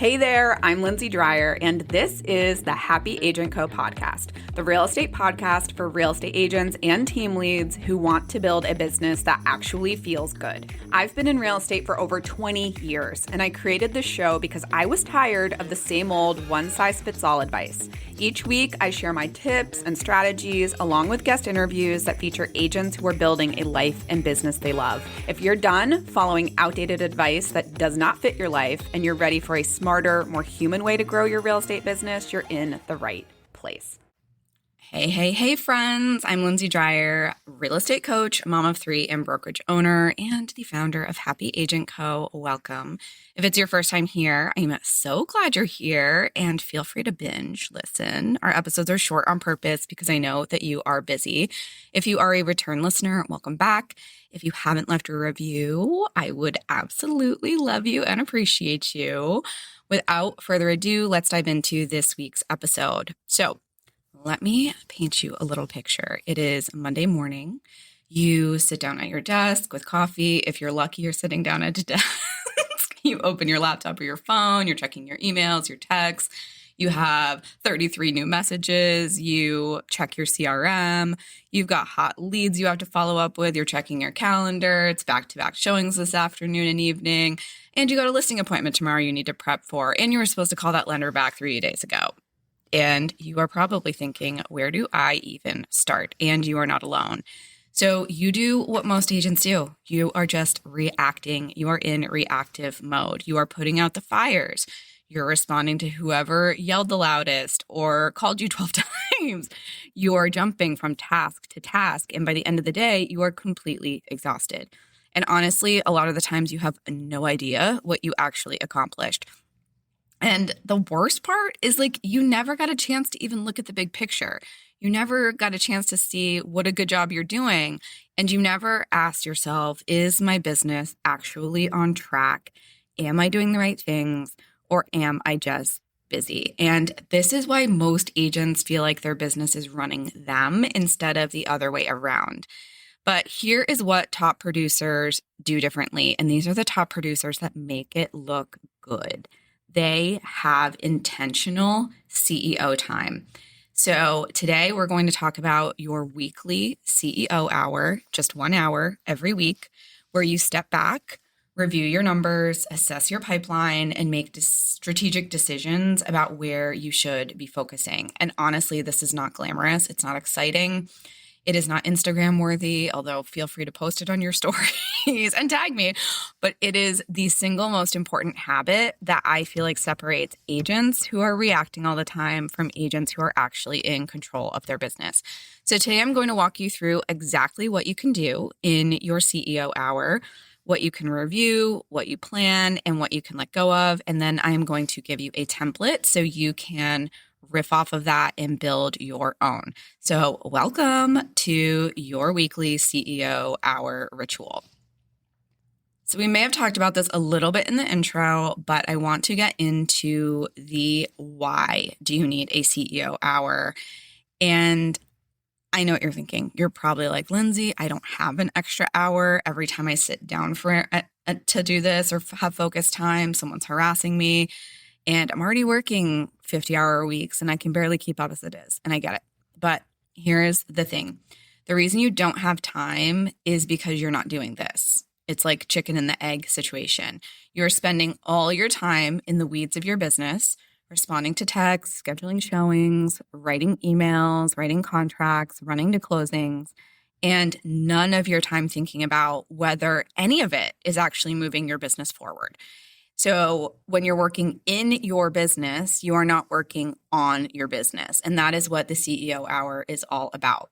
Hey there, I'm Lindsay Dreyer, and this is the Happy Agent Co. podcast, the real estate podcast for real estate agents and team leads who want to build a business that actually feels good. I've been in real estate for over 20 years, and I created this show because I was tired of the same old one-size-fits-all advice. Each week, I share my tips and strategies along with guest interviews that feature agents who are building a life and business they love. If you're done following outdated advice that does not fit your life and you're ready for a smarter, more human way to grow your real estate business, you're in the right place. Hey, friends. I'm Lindsay Dreyer, real estate coach, mom of three, and brokerage owner, and the founder of Happy Agent Co. Welcome. If it's your first time here, I'm so glad you're here, and feel free to binge listen. Our episodes are short on purpose because I know that you are busy. If you are a return listener, welcome back. If you haven't left a review, I would absolutely love you and appreciate you. Without further ado, let's dive into this week's episode. So, let me paint you a little picture. It is Monday morning. You sit down at your desk with coffee. If you're lucky, you're sitting down at a desk. You open your laptop or your phone. You're checking your emails, your texts. You have 33 new messages. You check your CRM. You've got hot leads you have to follow up with. You're checking your calendar. It's back-to-back showings this afternoon and evening. And you got a listing appointment tomorrow you need to prep for. And you were supposed to call that lender back 3 days ago. And you are probably thinking, where do I even start? And you are not alone. So you do what most agents do. You are just reacting. You are in reactive mode. You are putting out the fires. You're responding to whoever yelled the loudest or called you 12 times. You are jumping from task to task. And by the end of the day, you are completely exhausted. And honestly, a lot of the times you have no idea what you actually accomplished. And the worst part is you never got a chance to even look at the big picture. You never got a chance to see what a good job you're doing. And you never asked yourself, is my business actually on track? Am I doing the right things? Or am I just busy? And this is why most agents feel like their business is running them instead of the other way around. But here is what top producers do differently. And these are the top producers that make it look good. They have intentional CEO time. So today we're going to talk about your weekly CEO hour, just 1 hour every week, where you step back, review your numbers, assess your pipeline, and make strategic decisions about where you should be focusing. And honestly, this is not glamorous. It's not exciting. It is not Instagram worthy, although feel free to post it on your stories and tag me. But it is the single most important habit that I feel like separates agents who are reacting all the time from agents who are actually in control of their business. So today I'm going to walk you through exactly what you can do in your CEO hour, what you can review, what you plan, and what you can let go of. And then I am going to give you a template so you can riff off of that and build your own. So welcome to your weekly CEO hour ritual. So we may have talked about this a little bit in the intro, but I want to get into the why do you need a CEO hour? And I know what you're thinking. You're probably like, Lindsay, I don't have an extra hour. Every time I sit down to do this or have focus time, someone's harassing me. And I'm already working 50-hour weeks and I can barely keep up as it is. And I get it. But here's the thing. The reason you don't have time is because you're not doing this. It's like chicken and the egg situation. You're spending all your time in the weeds of your business, responding to texts, scheduling showings, writing emails, writing contracts, running to closings, and none of your time thinking about whether any of it is actually moving your business forward. So when you're working in your business, you are not working on your business. And that is what the CEO hour is all about.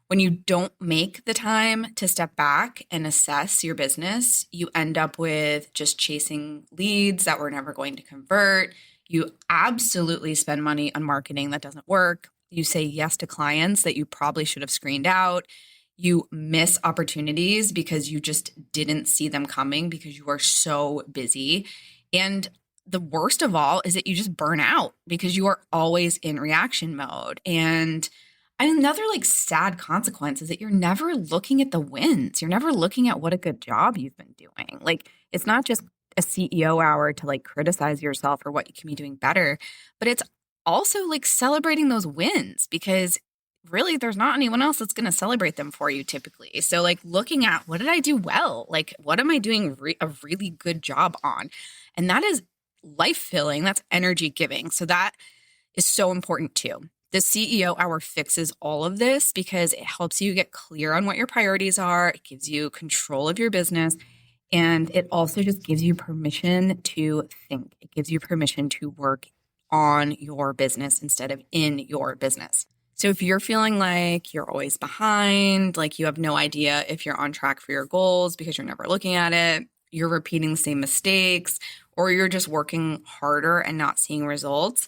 When you don't make the time to step back and assess your business, you end up with just chasing leads that we're never going to convert. You absolutely spend money on marketing that doesn't work. You say yes to clients that you probably should have screened out. You miss opportunities because you just didn't see them coming because you are so busy. And the worst of all is that you just burn out because you are always in reaction mode. And another sad consequence is that you're never looking at the wins. You're never looking at what a good job you've been doing. It's not just a CEO hour to like criticize yourself or what you can be doing better, but it's also like celebrating those wins, because really there's not anyone else that's going to celebrate them for you typically. So like looking at, what did I do well? Like, what am I doing a really good job on? And that is life filling. That's energy giving. So that is so important too. The CEO hour fixes all of this because it helps you get clear on what your priorities are. It gives you control of your business. And it also just gives you permission to think. It gives you permission to work on your business instead of in your business. So if you're feeling like you're always behind, like you have no idea if you're on track for your goals because you're never looking at it, you're repeating the same mistakes, or you're just working harder and not seeing results,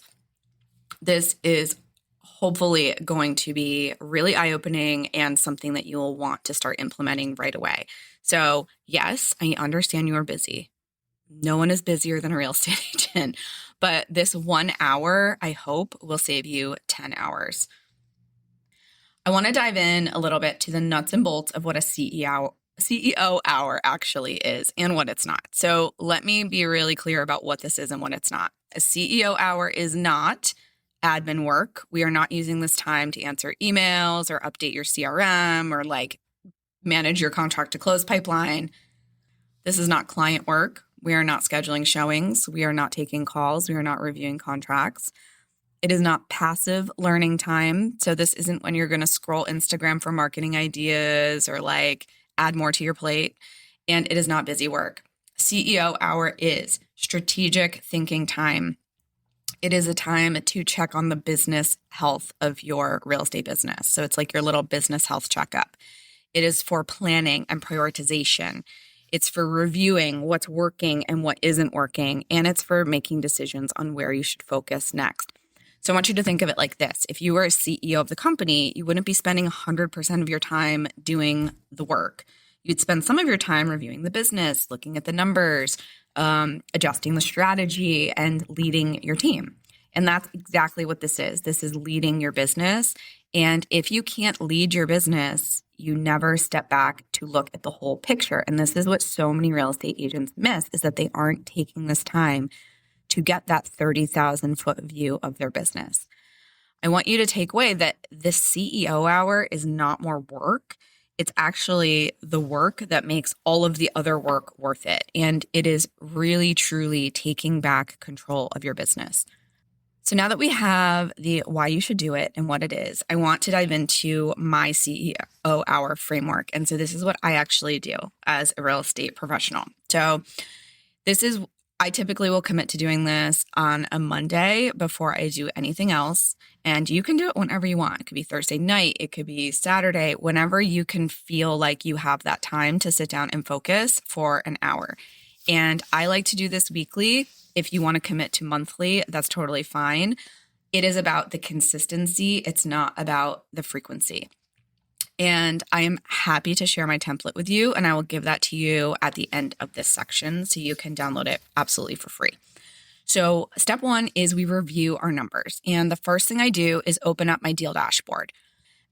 this is hopefully going to be really eye-opening and something that you will want to start implementing right away. So yes, I understand you are busy. No one is busier than a real estate agent, but this 1 hour, I hope, will save you 10 hours. I want to dive in a little bit to the nuts and bolts of what a CEO hour actually is and what it's not. So let me be really clear about what this is and what it's not. A CEO hour is not admin work. We are not using this time to answer emails or update your CRM or like manage your contract to close pipeline. This is not client work. We are not scheduling showings. We are not taking calls. We are not reviewing contracts. It is not passive learning time. So this isn't when you're going to scroll Instagram for marketing ideas or like add more to your plate. And it is not busy work. CEO hour is strategic thinking time. It is a time to check on the business health of your real estate business. So it's like your little business health checkup. It is for planning and prioritization. It's for reviewing what's working and what isn't working. And it's for making decisions on where you should focus next. So I want you to think of it like this. If you were a CEO of the company, you wouldn't be spending 100% of your time doing the work. You'd spend some of your time reviewing the business, looking at the numbers, adjusting the strategy, and leading your team. And that's exactly what this is. This is leading your business. And if you can't lead your business, you never step back to look at the whole picture. And this is what so many real estate agents miss, is that they aren't taking this time to get that 30,000 foot view of their business. I want you to take away that this CEO hour is not more work. It's actually the work that makes all of the other work worth it. And it is really, truly taking back control of your business. So now that we have the why you should do it and what it is, I want to dive into my CEO hour framework. And so this is what I actually do as a real estate professional. So I typically will commit to doing this on a Monday before I do anything else. And you can do it whenever you want. It could be Thursday night. It could be Saturday, whenever you can feel like you have that time to sit down and focus for an hour. And I like to do this weekly. If you want to commit to monthly, that's totally fine. It is about the consistency. It's not about the frequency. And I am happy to share my template with you, and I will give that to you at the end of this section so you can download it absolutely for free. So step one is we review our numbers. And the first thing I do is open up my deal dashboard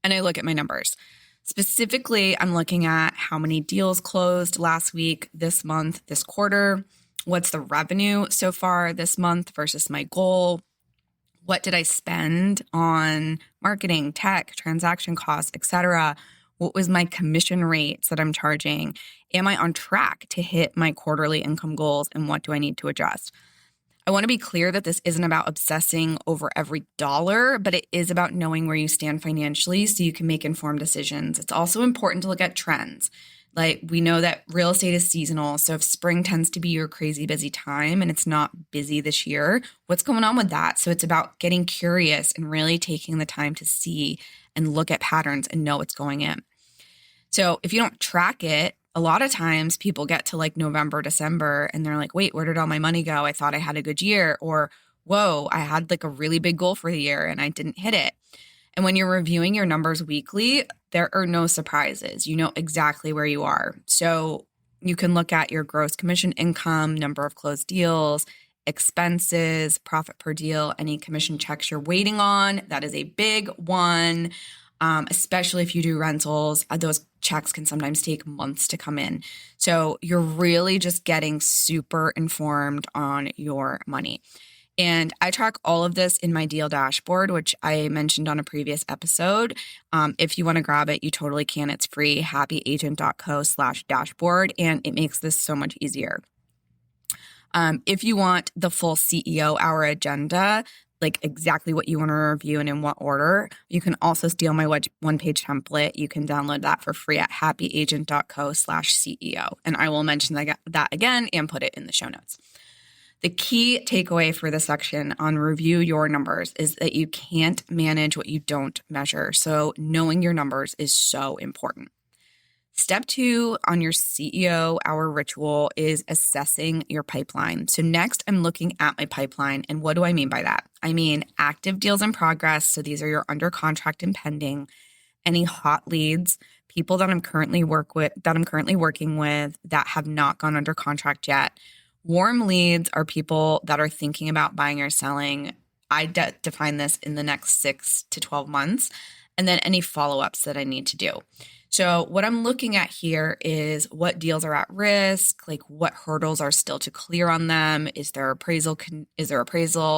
and I look at my numbers. Specifically, I'm looking at how many deals closed last week, this month, this quarter. What's the revenue so far this month versus my goal? What did I spend on marketing, tech, transaction costs, etc.? What was my commission rates that I'm charging? Am I on track to hit my quarterly income goals? And what do I need to adjust? I want to be clear that this isn't about obsessing over every dollar, but it is about knowing where you stand financially so you can make informed decisions. It's also important to look at trends. Like, we know that real estate is seasonal. So if spring tends to be your crazy busy time and it's not busy this year, what's going on with that? So it's about getting curious and really taking the time to see and look at patterns and know what's going in. So if you don't track it, a lot of times people get to like November, December, and they're like, wait, where did all my money go? I thought I had a good year. Or, whoa, I had like a really big goal for the year and I didn't hit it. And when you're reviewing your numbers weekly, there are no surprises. You know exactly where you are. So you can look at your gross commission income, number of closed deals, expenses, profit per deal, any commission checks you're waiting on. That is a big one, especially if you do rentals. Those checks can sometimes take months to come in. So you're really just getting super informed on your money. And I track all of this in my deal dashboard, which I mentioned on a previous episode. If you want to grab it, you totally can. It's free, happyagent.co/dashboard, and it makes this so much easier. If you want the full CEO hour agenda, like exactly what you want to review and in what order, you can also steal my one-page template. You can download that for free at happyagent.co/CEO. And I will mention that again and put it in the show notes. The key takeaway for this section on review your numbers is that you can't manage what you don't measure. So knowing your numbers is so important. Step 2 on your CEO hour ritual is assessing your pipeline. So next, I'm looking at my pipeline. And what do I mean by that? I mean active deals in progress. So these are your under contract and pending, any hot leads, people that I'm currently working with that have not gone under contract yet. Warm leads are people that are thinking about buying or selling. I define this in the next 6 to 12 months, and then any follow-ups that I need to do. So what I'm looking at here is what deals are at risk, like what hurdles are still to clear on them. Is there appraisal?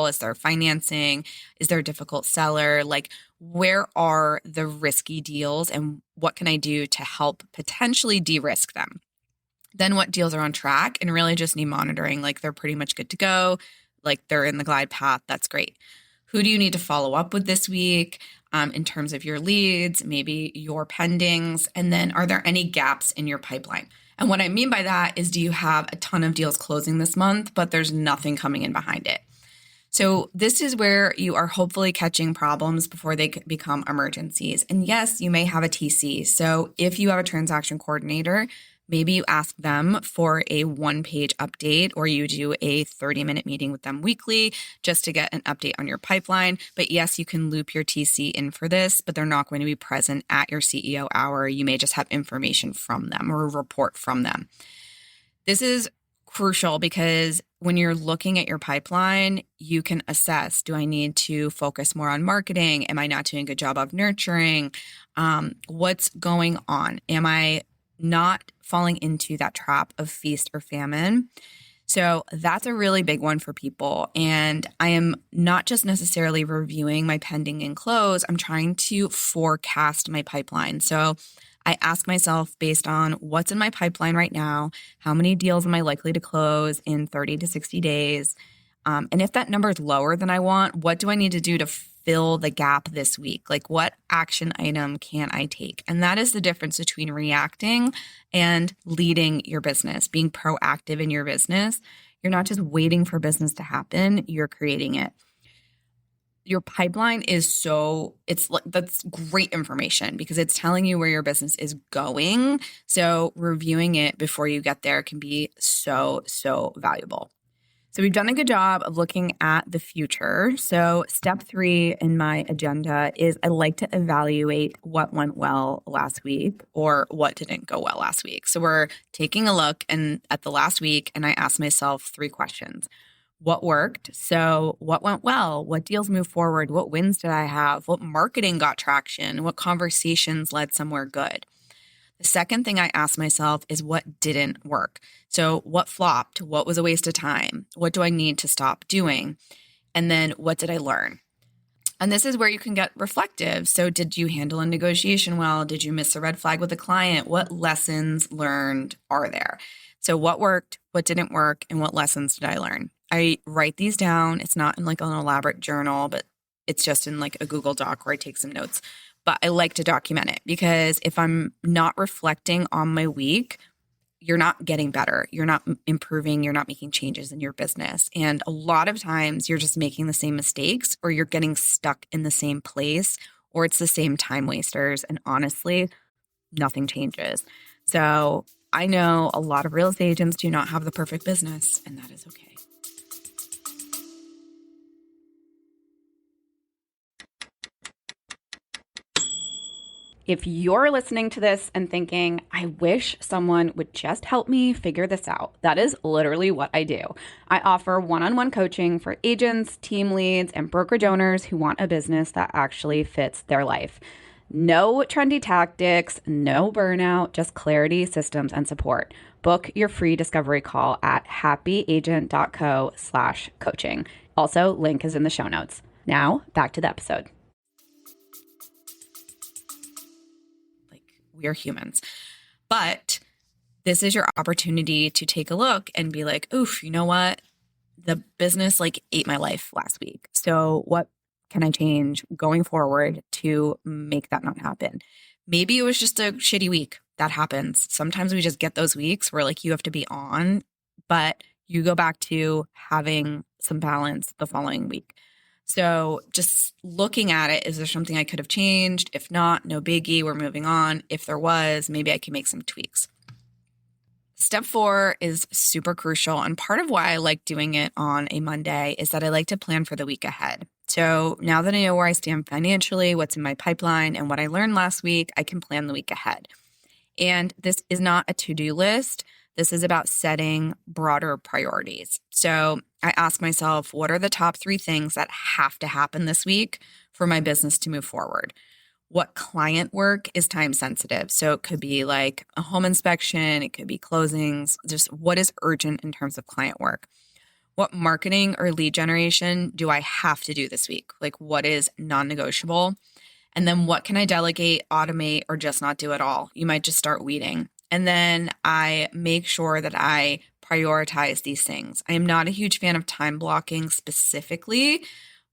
Is there financing? Is there a difficult seller? Like where are the risky deals and what can I do to help potentially de-risk them? Then what deals are on track and really just need monitoring, like they're pretty much good to go, like they're in the glide path, that's great. Who do you need to follow up with this week in terms of your leads, maybe your pendings, and then are there any gaps in your pipeline? And what I mean by that is do you have a ton of deals closing this month, but there's nothing coming in behind it? So this is where you are hopefully catching problems before they become emergencies. And yes, you may have a TC. So if you have a transaction coordinator, maybe you ask them for a one-page update or you do a 30-minute meeting with them weekly just to get an update on your pipeline. But yes, you can loop your TC in for this, but they're not going to be present at your CEO hour. You may just have information from them or a report from them. This is crucial because when you're looking at your pipeline, you can assess, do I need to focus more on marketing? Am I not doing a good job of nurturing? What's going on? Am I not falling into that trap of feast or famine? So that's a really big one for people. And I am not just necessarily reviewing my pending and close, I'm trying to forecast my pipeline. So I ask myself based on what's in my pipeline right now, how many deals am I likely to close in 30 to 60 days? And if that number is lower than I want, what do I need to do to fill the gap this week? Like what action item can I take? And that is the difference between reacting and leading your business, being proactive in your business. You're not just waiting for business to happen, you're creating it. Your pipeline is that's great information because it's telling you where your business is going. So reviewing it before you get there can be so valuable. So we've done a good job of looking at the future. So step 3 in my agenda is I like to evaluate what went well last week or what didn't go well last week. So we're taking a look at the last week and I asked myself 3 questions. What worked? So what went well? What deals moved forward? What wins did I have? What marketing got traction? What conversations led somewhere good? The second thing I asked myself is what didn't work. So what flopped? What was a waste of time? What do I need to stop doing? And then what did I learn? And this is where you can get reflective. So did you handle a negotiation well? Did you miss a red flag with a client? What lessons learned are there? So what worked? What didn't work? And what lessons did I learn? I write these down. It's not in like an elaborate journal, but it's just in like a Google Doc where I take some notes. But I like to document it because if I'm not reflecting on my week, you're not getting better. You're not improving. You're not making changes in your business. And a lot of times you're just making the same mistakes or you're getting stuck in the same place or it's the same time wasters. And honestly, nothing changes. So I know a lot of real estate agents do not have the perfect business, and that is okay. If you're listening to this and thinking, I wish someone would just help me figure this out, that is literally what I do. I offer one-on-one coaching for agents, team leads, and brokerage owners who want a business that actually fits their life. No trendy tactics, no burnout, just clarity, systems, and support. Book your free discovery call at happyagent.co/coaching. Also, link is in the show notes. Now, back to the episode. Like, we're humans. But this is your opportunity to take a look and be like, oof, you know what? The business ate my life last week. So what can I change going forward to make that not happen? Maybe it was just a shitty week. That happens. Sometimes we just get those weeks where you have to be on, but you go back to having some balance the following week. So just looking at it, is there something I could have changed? If not, no biggie, we're moving on. If there was, maybe I can make some tweaks. Step 4 is super crucial. And part of why I like doing it on a Monday is that I like to plan for the week ahead. So now that I know where I stand financially, what's in my pipeline, and what I learned last week, I can plan the week ahead. And this is not a to-do list. This is about setting broader priorities. So I ask myself, what are the top 3 things that have to happen this week for my business to move forward? What client work is time sensitive? So it could be a home inspection, it could be closings, just what is urgent in terms of client work? What marketing or lead generation do I have to do this week? What is non-negotiable? And then what can I delegate, automate, or just not do at all? You might just start weeding. And then I make sure that I prioritize these things. I am not a huge fan of time blocking specifically,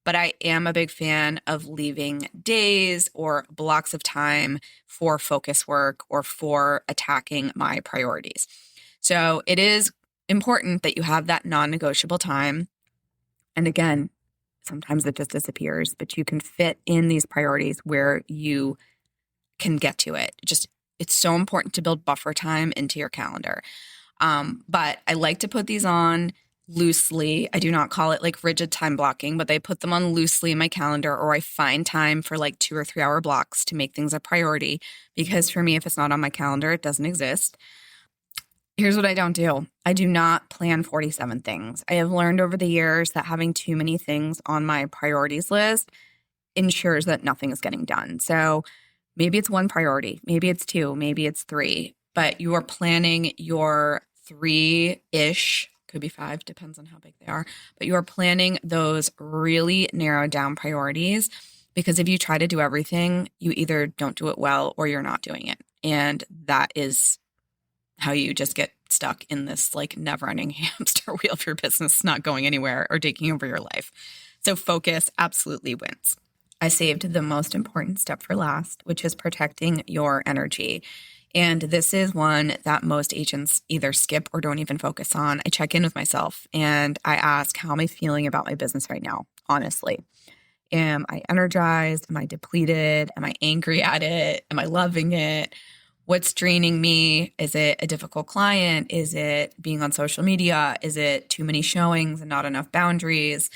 but I am a big fan of leaving days or blocks of time for focus work or for attacking my priorities. So it is important that you have that non-negotiable time. And again, sometimes it just disappears, but you can fit in these priorities where you can get to it. It's so important to build buffer time into your calendar. But I like to put these on loosely. I do not call it rigid time blocking, but I put them on loosely in my calendar, or I find time for 2 or 3 hour blocks to make things a priority. Because for me, if it's not on my calendar, it doesn't exist. Here's what I don't do. I do not plan 47 things. I have learned over the years that having too many things on my priorities list ensures that nothing is getting done. So maybe it's 1 priority, maybe it's 2, maybe it's 3, but you are planning your 3-ish, could be 5, depends on how big they are, but you are planning those really narrowed down priorities, because if you try to do everything, you either don't do it well or you're not doing it. And that is how you just get stuck in this never-ending hamster wheel of your business not going anywhere or taking over your life. So focus absolutely wins. I saved the most important step for last, which is protecting your energy. And this is one that most agents either skip or don't even focus on. I check in with myself and I ask, how am I feeling about my business right now? Honestly, am I energized? Am I depleted? Am I angry at it? Am I loving it? What's draining me? Is it a difficult client? Is it being on social media? Is it too many showings and not enough boundaries?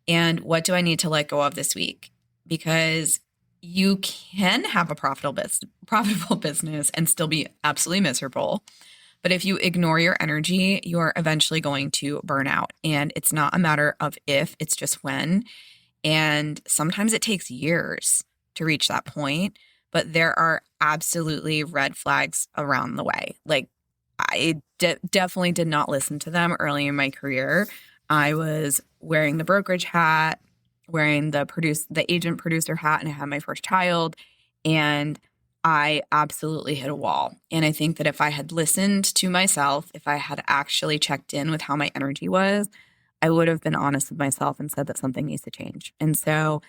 And what do I need to let go of this week? Because you can have a profitable business and still be absolutely miserable. But if you ignore your energy, you're eventually going to burn out. And it's not a matter of if, it's just when. And sometimes it takes years to reach that point. But there are absolutely red flags around the way. I definitely did not listen to them early in my career. I was wearing the brokerage hat, wearing the agent producer hat, and I had my first child, and I absolutely hit a wall. And I think that if I had listened to myself, if I had actually checked in with how my energy was, I would have been honest with myself and said that something needs to change. And so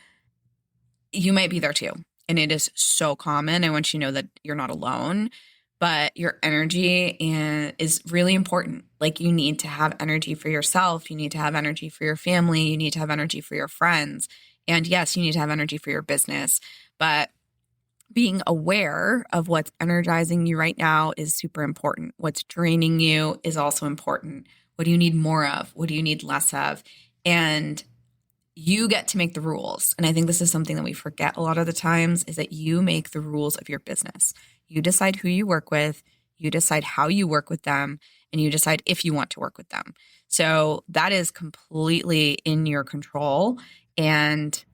you might be there too. And it is so common. I want you to know that you're not alone, but your energy is really important. You need to have energy for yourself. You need to have energy for your family. You need to have energy for your friends. And yes, you need to have energy for your business. But being aware of what's energizing you right now is super important. What's draining you is also important. What do you need more of? What do you need less of? And you get to make the rules. And I think this is something that we forget a lot of the times, is that you make the rules of your business. You decide who you work with, you decide how you work with them, and you decide if you want to work with them. So that is completely in your control. And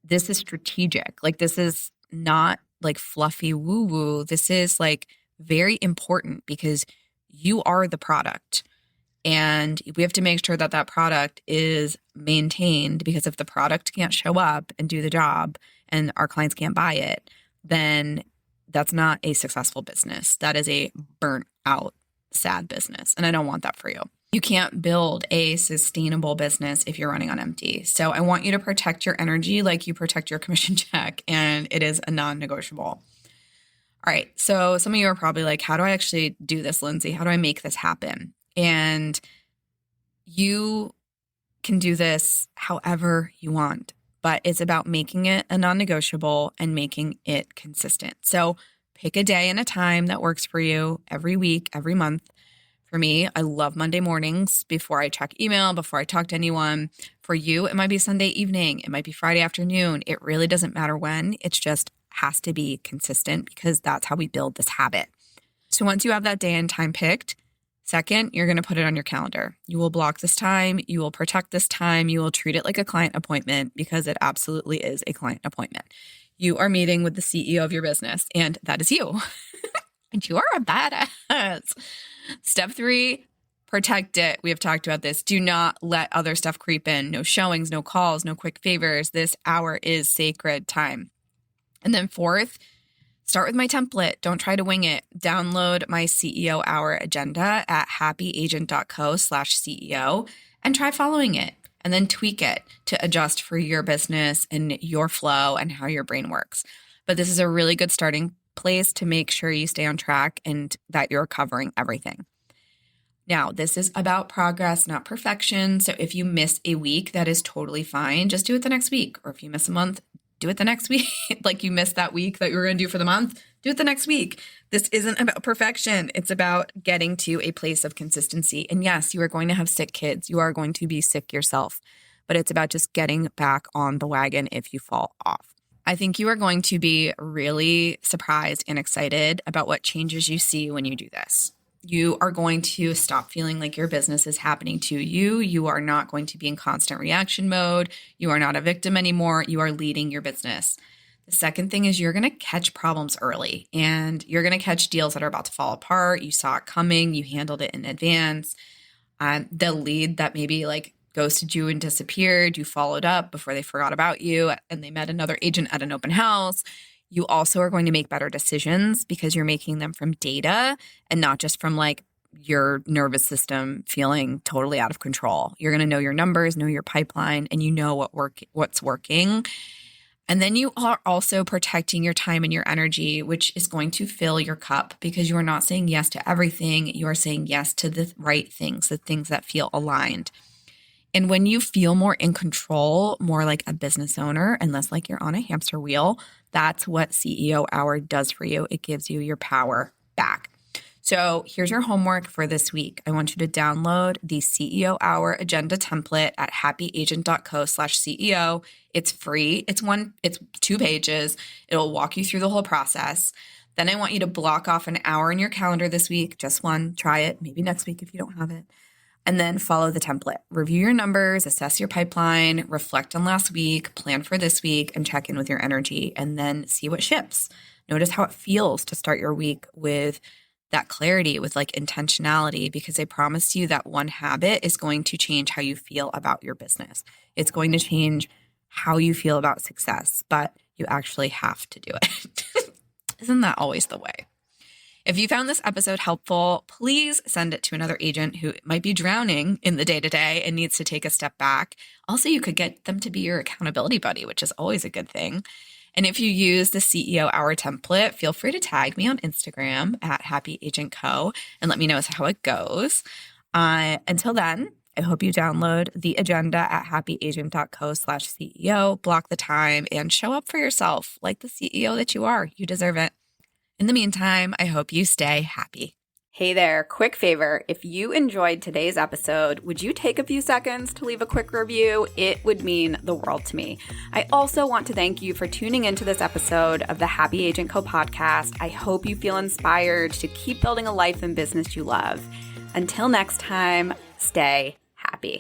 this is strategic. This is not like fluffy woo-woo. This is like very important because you are the product. And we have to make sure that that product is maintained, because if the product can't show up and do the job and our clients can't buy it, then that's not a successful business. That is a burnt out, sad business. And I don't want that for you. You can't build a sustainable business if you're running on empty. So I want you to protect your energy like you protect your commission check, and it is a non-negotiable. All right. So some of you are probably like, how do I actually do this, Lindsay? How do I make this happen? And you can do this however you want, but it's about making it a non-negotiable and making it consistent. So pick a day and a time that works for you every week, every month. For me, I love Monday mornings before I check email, before I talk to anyone. For you, it might be Sunday evening. It might be Friday afternoon. It really doesn't matter when. It just has to be consistent, because that's how we build this habit. So once you have that day and time picked, second, you're going to put it on your calendar. You will block this time. You will protect this time. You will treat it like a client appointment, because it absolutely is a client appointment. You are meeting with the CEO of your business, and that is you. And you are a badass. Step 3, protect it. We have talked about this. Do not let other stuff creep in. No showings, no calls, no quick favors. This hour is sacred time. And then 4th, start with my template. Don't try to wing it. Download my CEO hour agenda at happyagent.co/CEO and try following it, and then tweak it to adjust for your business and your flow and how your brain works. But this is a really good starting place to make sure you stay on track and that you're covering everything. Now, this is about progress, not perfection. So if you miss a week, that is totally fine. Just do it the next week. Or if you miss a month, do it the next week. Like you missed that week that you were going to do for the month, do it the next week. This isn't about perfection. It's about getting to a place of consistency. And yes, you are going to have sick kids. You are going to be sick yourself. But it's about just getting back on the wagon if you fall off. I think you are going to be really surprised and excited about what changes you see when you do this. You are going to stop feeling like your business is happening to you. You are not going to be in constant reaction mode. You are not a victim anymore. You are leading your business. The second thing is you're going to catch problems early, and you're going to catch deals that are about to fall apart. You saw it coming. You handled it in advance. The lead that maybe like ghosted you and disappeared, you followed up before they forgot about you and they met another agent at an open house. You also are going to make better decisions because you're making them from data and not just from like your nervous system feeling totally out of control. You're going to know your numbers, know your pipeline, and you know what's working. And then you are also protecting your time and your energy, which is going to fill your cup, because you are not saying yes to everything. You are saying yes to the right things, the things that feel aligned. And when you feel more in control, more like a business owner and less like you're on a hamster wheel, that's what CEO Hour does for you. It gives you your power back. So here's your homework for this week. I want you to download the CEO Hour agenda template at happyagent.co/CEO. It's free. It's 2 pages. It'll walk you through the whole process. Then I want you to block off an hour in your calendar this week, just one. Try it, maybe next week if you don't have it. And then follow the template. Review your numbers, assess your pipeline, reflect on last week, plan for this week, and check in with your energy, and then see what shifts. Notice how it feels to start your week with that clarity, with like intentionality, because I promise you that one habit is going to change how you feel about your business. It's going to change how you feel about success, but you actually have to do it. Isn't that always the way? If you found this episode helpful, please send it to another agent who might be drowning in the day-to-day and needs to take a step back. Also, you could get them to be your accountability buddy, which is always a good thing. And if you use the CEO Hour template, feel free to tag me on Instagram at happyagentco and let me know how it goes. Until then, I hope you download the agenda at happyagent.co/CEO, block the time, and show up for yourself like the CEO that you are. You deserve it. In the meantime, I hope you stay happy. Hey there, quick favor. If you enjoyed today's episode, would you take a few seconds to leave a quick review? It would mean the world to me. I also want to thank you for tuning into this episode of the Happy Agent Co podcast. I hope you feel inspired to keep building a life and business you love. Until next time, stay happy.